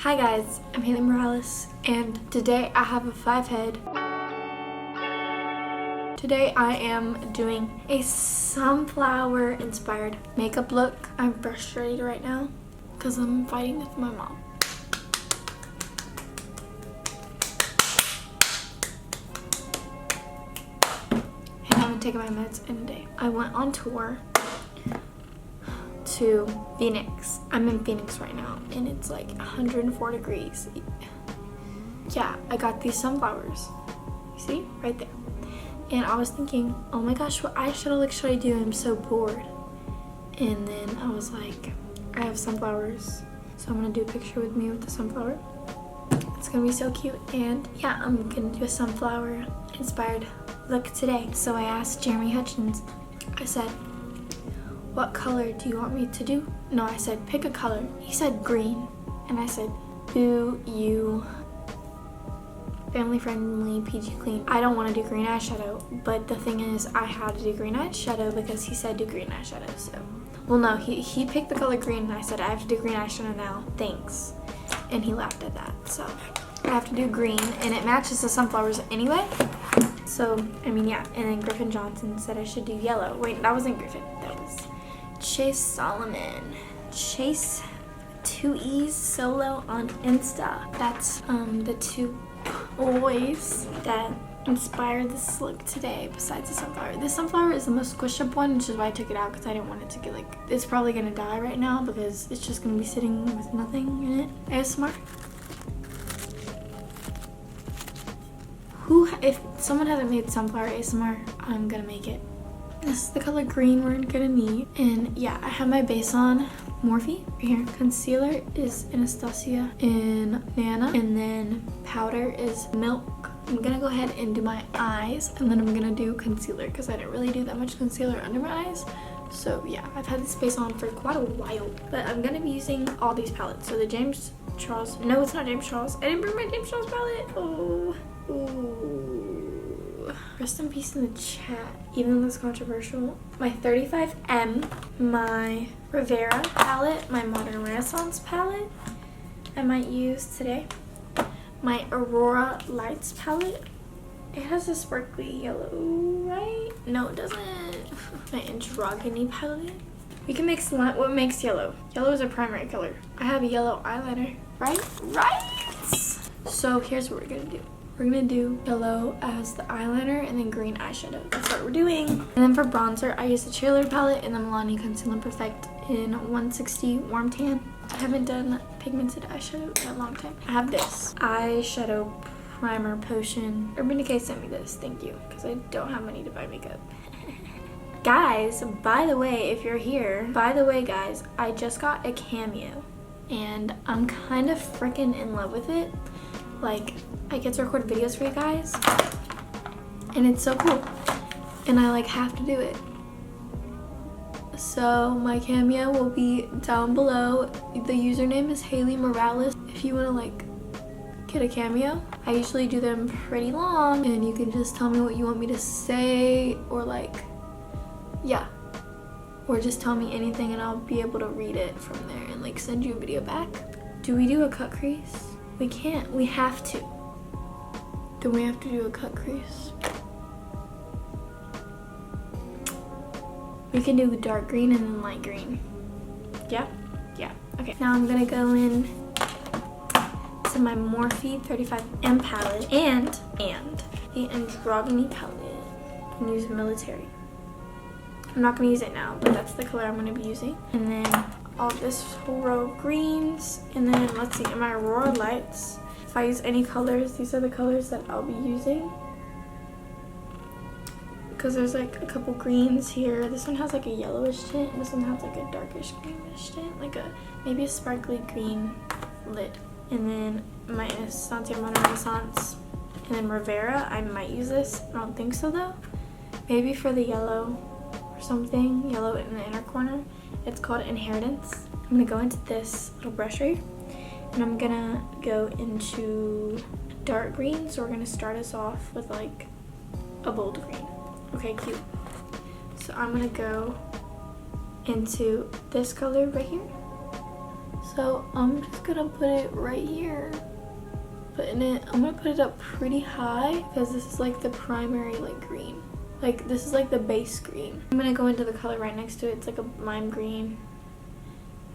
Hi guys, I'm Haley Morales, and today I have a 5-head. Today I am doing a sunflower inspired makeup look. I'm frustrated right now because I'm fighting with my mom. And I haven't taken my meds in a day. I went on tour to Phoenix. I'm in Phoenix right now and it's like 104 degrees. Yeah, I got these sunflowers. You see? Right there. And I was thinking, oh my gosh, what eyeshadow look should I do? I'm so bored. And then I was like, I have sunflowers, so I'm gonna do a picture with me with the sunflower. It's gonna be so cute. And yeah, I'm gonna do a sunflower inspired look today. So I asked Jeremy Hutchins, I said, what color do you want me to do? No, I said, pick a color. He said green. And I said, do you family friendly, PG clean? I don't want to do green eyeshadow, but the thing is I had to do green eyeshadow because he said do green eyeshadow. So, well no, he picked the color green and I said I have to do green eyeshadow now, thanks. And he laughed at that. So I have to do green and it matches the sunflowers anyway. So, I mean, yeah. And then Griffin Johnson said I should do yellow. Wait, that wasn't Griffin, that was Chase Solomon. Chase 2 E's solo on Insta. That's the two boys that inspired this look today besides the sunflower. This sunflower is the most squished up one, which is why I took it out because I didn't want it to get like, it's probably gonna die right now because it's just gonna be sitting with nothing in it. ASMR. If someone hasn't made sunflower ASMR, I'm gonna make it. This is the color green we're gonna need. And yeah, I have my base on, Morphe, right here. Concealer is Anastasia in Nana. And then powder is Milk. I'm gonna go ahead and do my eyes. And then I'm gonna do concealer because I didn't really do that much concealer under my eyes. So yeah, I've had this base on for quite a while. But I'm gonna be using all these palettes. So the James Charles, no it's not James Charles. I didn't bring my James Charles palette. Oh, ooh. Rest in peace in the chat, even though it's controversial. My 35M, my Rivera palette, my Modern Renaissance palette I might use today. My Aurora Lights palette. It has a sparkly yellow, right? No, it doesn't. My Androgyny palette. We can mix what makes yellow. Yellow is a primary color. I have a yellow eyeliner, right? Right! So here's what we're gonna do. We're gonna do yellow as the eyeliner and then green eyeshadow. That's what we're doing. And then for bronzer, I use the Cheerleader palette and the Milani Conceal and Perfect in 160 Warm Tan. I haven't done pigmented eyeshadow in a long time. I have this eyeshadow primer potion. Urban Decay sent me this, thank you, because I don't have money to buy makeup. Guys, by the way, if you're here, by the way guys, I just got a Cameo and I'm kind of freaking in love with it. Like, I get to record videos for you guys and it's so cool and I like have to do it. So my Cameo will be down below. The username is Haley Morales if you want to like get a Cameo. I usually do them pretty long and you can just tell me what you want me to say or like, yeah, or just tell me anything and I'll be able to read it from there and like send you a video back. Do we do a cut crease? We can't, we have to. Do we have to do a cut crease? We can do dark green and then light green. Yeah? Yeah. Okay. Now I'm gonna go in to my Morphe 35M palette and the Androgyny palette. And use Military. I'm not gonna use it now, but that's the color I'm gonna be using. And then all this whole row of greens. And then let's see, in my Aurora Lights, if I use any colors, these are the colors that I'll be using. Because there's like a couple greens here. This one has like a yellowish tint, and this one has like a darkish greenish tint, like maybe a sparkly green lid. And then my Anastasia Modern Renaissance. And then Rivera, I might use this. I don't think so though. Maybe for the yellow or something, yellow in the inner corner. It's called Inheritance. I'm gonna go into this little brush right here, and I'm gonna go into dark green. So we're gonna start us off with like a bold green. Okay, cute. So I'm gonna go into this color right here. So So I'm just gonna put it right here. I'm gonna put it up pretty high because this is like the primary like green. Like this is like the base green. I'm gonna go into the color right next to it. It's like a lime green.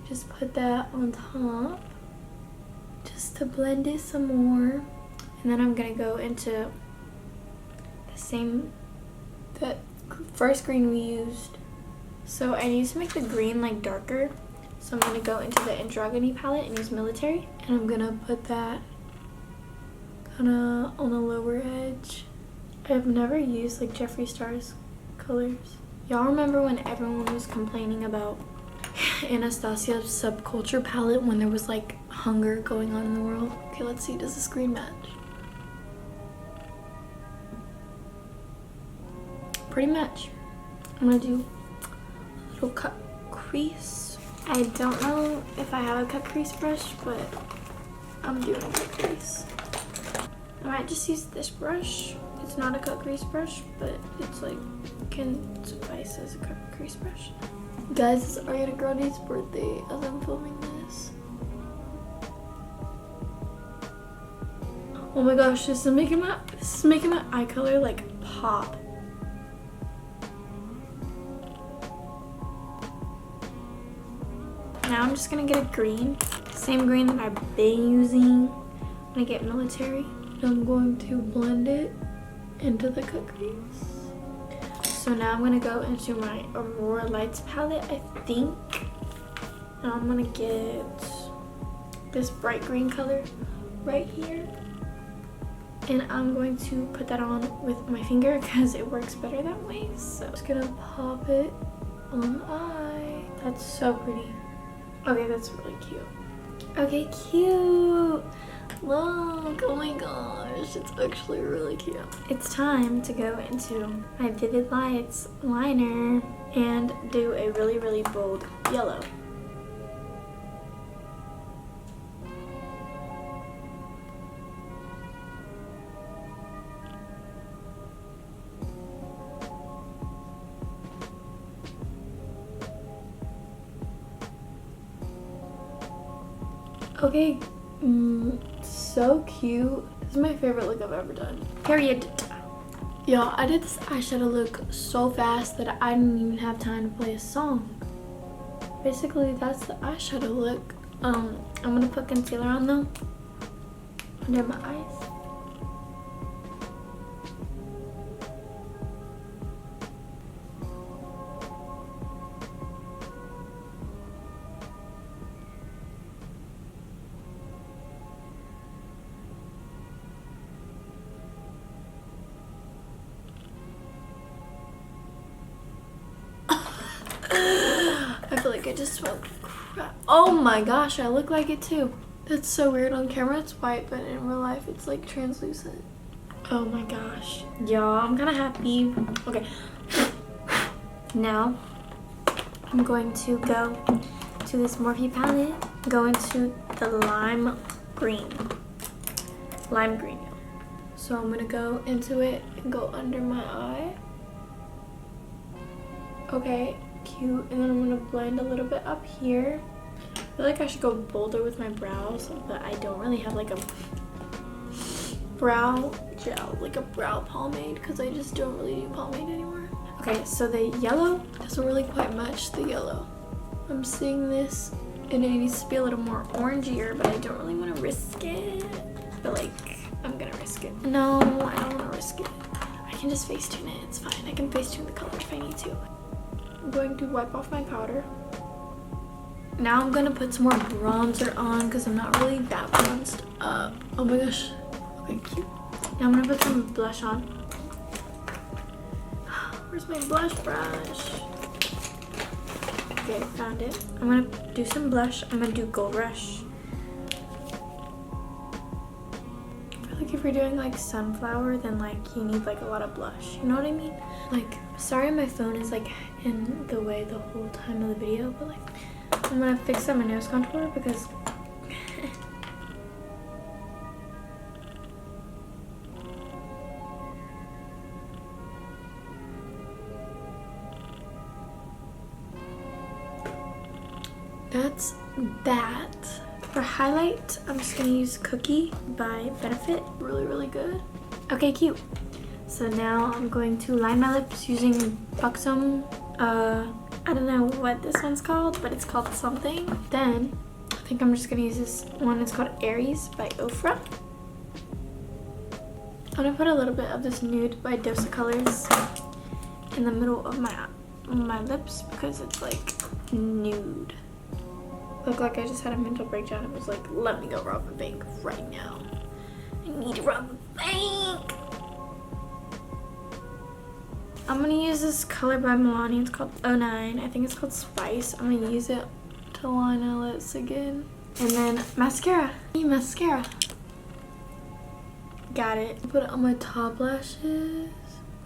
Just put that on top just to blend it some more. And then I'm gonna go into that first green we used. So I need to make the green like darker. So I'm gonna go into the androgyny palette and use military. And I'm gonna put that kinda on the lower edge. I've never used like Jeffree Star's colors. Y'all remember when everyone was complaining about Anastasia's subculture palette when there was like hunger going on in the world? Okay, let's see, does this green match? Pretty much. I'm gonna do a little cut crease. I don't know if I have a cut crease brush, but I'm doing a cut crease. I might just use this brush. It's not a cut crease brush, but it's like can suffice as a cut crease brush. Guys, it's Ariana Grande's birthday as I'm filming this. Oh my gosh, this is making my eye color like pop. Now I'm just gonna get a green, same green that I've been using. I'm gonna get military. I'm going to blend it into the cut crease. So now I'm gonna go into my Aurora Lights palette, I think. Now I'm gonna get this bright green color right here. And I'm going to put that on with my finger because it works better that way. So I'm just gonna pop it on the eye. That's so pretty. Okay, that's really cute. Okay, cute. Look, oh my gosh, it's actually really cute. It's time to go into my Vivid Lights liner and do a really, really bold yellow. Okay, so cute. This is my favorite look I've ever done. Period. Y'all, I did this eyeshadow look so fast that I didn't even have time to play a song. Basically, that's the eyeshadow look. I'm gonna put concealer on though, under my eyes. I feel like I just smoked crap. Oh my gosh, I look like it too. That's so weird. On camera it's white, but in real life it's like translucent. Oh my gosh. Y'all, I'm kind of happy. Okay. Now, I'm going to go to this Morphe palette. Go into the lime green. Lime green. So I'm going to go into it and go under my eye. Okay. Cute. And then I'm gonna blend a little bit up here. I feel like I should go bolder with my brows, but I don't really have like a brow gel, like a brow pomade, because I just don't really do pomade anymore. Okay, so the yellow doesn't really quite match the yellow. I'm seeing this and it needs to be a little more orangier, but I don't really want to risk it. But like, I'm gonna risk it. No, I don't want to risk it. I can just Facetune it, it's fine. I can Facetune the color if I need to. I'm going to wipe off my powder. Now I'm gonna put some more bronzer on because I'm not really that bronzed up. Oh my gosh. Okay, cute. Now I'm gonna put some blush on. Where's my blush brush? Okay, found it. I'm gonna do some blush. I'm gonna do Gold Rush. I feel like if you're doing like sunflower, then like you need like a lot of blush. You know what I mean? Like, sorry my phone is like in the way the whole time of the video, but like I'm gonna fix up my nose contour because that's that. For highlight, I'm just gonna use Cookie by Benefit. Really, really good. Okay, cute. So now I'm going to line my lips using Buxom. I don't know what this one's called, but it's called something. Then I think I'm just gonna use this one. It's called Aries by Ofra. I'm gonna put a little bit of this nude by Dote Colors in the middle of my lips because it's like nude. Looked like I just had a mental breakdown and was like, let me go rob a bank right now. I need to rob a bank. I'm gonna use this color by Milani. It's called 09. I think it's called Spice. I'm gonna use it to line my lips again. And then mascara. Mascara. Got it. Put it on my top lashes.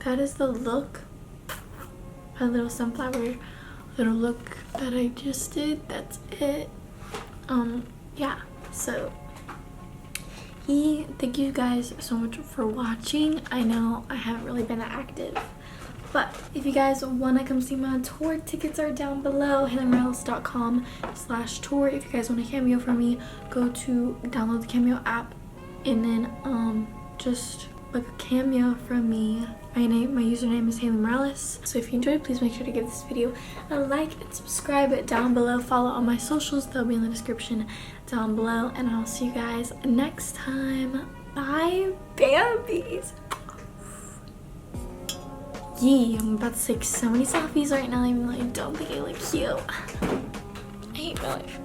That is the look. My little sunflower little look that I just did. That's it. Yeah. So thank you guys so much for watching. I know I haven't really been that active, but if you guys want to come see my tour, tickets are down below. haleymorales.com/tour. If you guys want a cameo from me, go to download the Cameo app and then just book a cameo from me. My username is Haley Morales. So if you enjoyed, please make sure to give this video a like and subscribe down below. Follow all my socials, they'll be in the description down below. And I'll see you guys next time. Bye, bambis. Yeah, I'm about to take so many selfies right now. I'm like, don't think I look cute. I hate my life.